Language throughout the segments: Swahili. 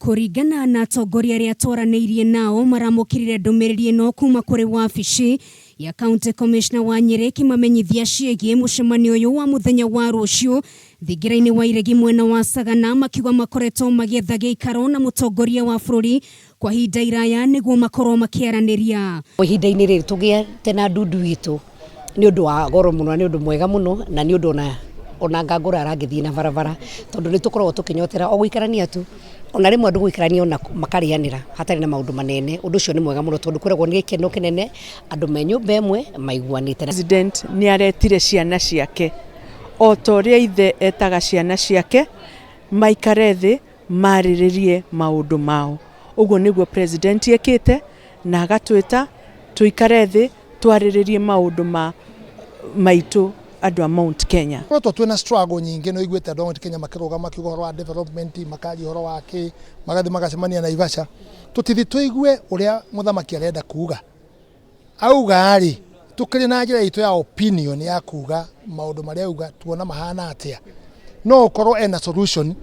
Kuringana na atongoria aria twaranĩirie nao maramũkĩrire ndũmĩrĩri ĩno kuma kũrĩ wabici ya County Commissioner wa Nyeri kimamenyithia ciĩgiĩ mũcemanio ũyũ wa mũthenya wa rũciũ thigirainĩ wa iregi mwena wa Sagana, makiuga makoretwo magĩetha giikaro na mũtongoria wa bũrũri kwa ihinda iraya nĩguo makorwo makĩaranĩria. Ihinda-inĩ rĩrĩ tũgĩte na ndundu witũ nĩ ũndũ wa goro mũno, nĩ ũndũ mwega mũno, na nĩ ũndũ ona ngangũra arangĩthiĩ na barabara tondũ nĩ tũkoragwo tũkĩnyotera o gũikarania tu, ona rĩmwe andũ gũikarania ona makarĩanĩra hatarĩ na maũndũ manene. Ũndũ ũcio nĩ mwega mũno tondũ kwĩragwo nĩ gĩkeno kĩnene andũ me nyũmba ĩmwe maiguanĩte. President nĩ aretire ciana ciake o ta ũrĩa ithe etaga ciana ciake maikare thĩ marĩrĩrie maũndũ mao. Ũguo nĩguo president ekĩte na agatwĩta tuikare thĩ twarĩrĩrie maũndũ maitũ andũ a Mount Kenya. Twĩna struggle nyingĩ no iguĩte andũ a Mount Kenya makĩrũga makiuga ũhoro wa development, makaria ũhoro wa magathi magacemania na Naivasha. Tũtithi tũigue ũrĩa mũthamaki arenda kuga. Auga rĩ tukĩrĩ na njĩra itũ ya opinion ya kuga maũndũ marĩa auga tuona mahana atĩa. No ũkorwo ena solution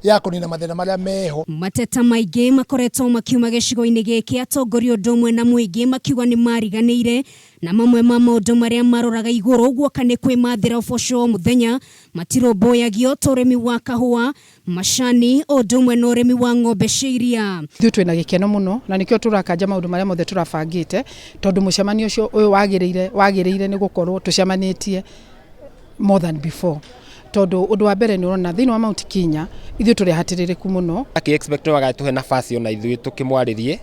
ya kũnina mathĩna marĩa meho. Mateta maingĩ makoretwo makiuma gĩcigo-inĩ gĩkĩ, atongoria ũndũ ũmwe na mũingĩ makiuga nĩ mariganĩire na mamwe ma maũndũ marĩa maroraga igũrũ guoka nĩ kwĩmathĩra ũboco wa mũthenya matirũmbũyagio ta ũrĩmi wa kahũa, macani o ũndũ ũmwe na ũrĩmi wa ng'ombe cia iria. Ithuĩ twĩna gĩkeno mũno na nĩkĩo tũrakanja maũndũ marĩa mothe tũrabangĩte tondũ mũcemanio ũcio ũyũ wagĩrĩire nĩ gũkorwo tũcemanĩtie more than before. Tondũ ũndũ wa mbere nĩ ũrona thĩinĩ wa Mount Kenya ithuĩ tũrĩ hatĩrĩrĩku mũno. Expect agatuhe nafasi ona ithuĩ tukimwarĩrie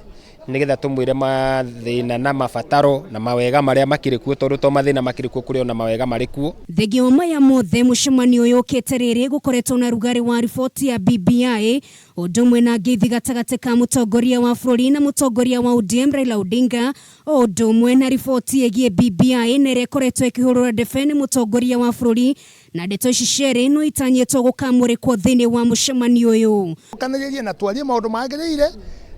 nigetha tumwire mathĩna na mabataro na mawega marĩa makĩrĩ kuo tondũ to mathĩna makĩrĩ kuo kũrĩ ona mawega marĩ kuo. Thegĩ wa maya mothe mũcemanio ũyũ ũkĩte rĩrĩ gũkoretwo na rugarĩ wa riboti ya BBI ũndũ ũmwe na ngeithi gatagatĩ ka mũtongoria wa bũrũri na mũtongoria wa ODM Raila Odinga o ũndũ ũmwe na riboti ĩgiĩ BBI na ĩrĩa ĩkoretwo ĩkĩhũrũra ndebe nĩ mũtongoria wa bũrũri na ndeto ici cierĩ no itanyĩtwo gũkamũrĩkwo thĩinĩ wa mũcemanio ũyũ. Kanagĩria na twarie maũndũ magĩrĩire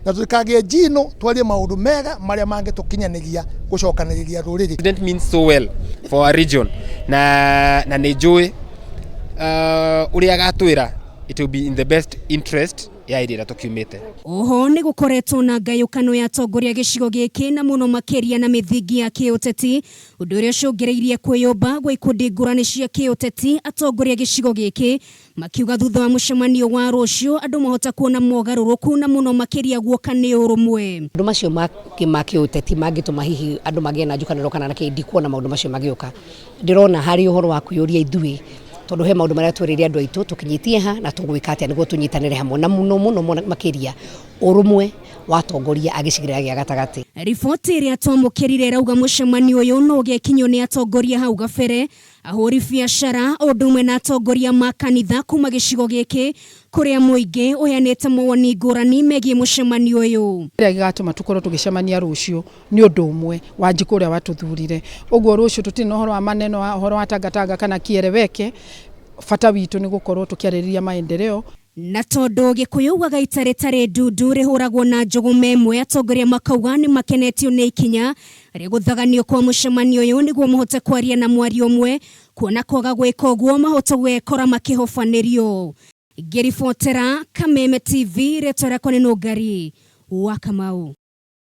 na tũkagĩa njino twarie maũndũ mega marĩa mangĩtũkinyanĩria gũcokanĩrĩria rũrĩrĩ. President means so well for our region na nĩ njũĩ ũrĩa agatwĩra it will be in the best interest ya iria tukiumĩte. Oho nĩ gũkoretwo na ngayũkano ya atongoria gĩcigo gĩkĩ na mũno makĩria na mĩthingi ya kĩũteti ũndũ ũrĩa ũcũngĩrĩirie kwĩyũmba gwa ikundi ngũrani cia kĩũteti. Atongoria gĩcigo gĩkĩ makiuga thutha wa mũcemanio wa rũciũ andũ mahota kuona mogarũrũku na mũno makĩria guoka nĩ ũrũmwe. Andũ macio ma kĩũteti mangĩtũma hihi andũ magĩe na njũkanĩro kana na kĩndi kuona maũndũ macio magĩũka. Ndĩrona harĩ ũhoro wa kũiyũria ithuĩ tondũ he maũndũ marĩa twĩrĩire andũ aitũ tũkinyĩtie ha na tũgwĩka atĩa nĩguo tũnyitanĩre hamwe na mũno makĩria ũrũmwe wa atongoria a gĩcigĩrĩra gĩa gatagatĩ. Riboti ĩrĩa twamũkĩrire rauga mũcemanio ũyũ no ũgĩkinywo nĩ atongoria hau gabere, ahũri biacara o ũndũ ũmwe na atongoria ma kanitha kuma gĩcigo gĩkĩ kũrĩa mũingĩ ũheanĩte mawoni ngũrani megiĩ mũcemanio ũyũ. Kĩrĩa gĩgatũma tũkorwo tũgĩcemania rũciũ nĩ ũndũ ũmwe wa Njikũ ũrĩa watũthurire. Ũguo rũciũ tũtirĩ na ũhoro wa maneno ũhoro wa tangatanga kana kĩereweke. Bata witũ nĩ gũkorwo tũkĩarĩrĩria maendeleo. Na tondũ Gĩkũyũ ugaga itarĩ ndundu rĩhũragwo na njogu memwe, atongoria makauga nĩ makenetio nĩ ikinya rĩa gũthaganio kwa mũcemanio ũyũ nĩguo mahote kwaria na mwario ũmwe, kuona kwaga gwĩka ũguo mahote gwĩkora makĩhobanĩrio. Ngĩribotera Kameme TV, rĩtwa rĩakwa nĩ Nũngari wa Kamau.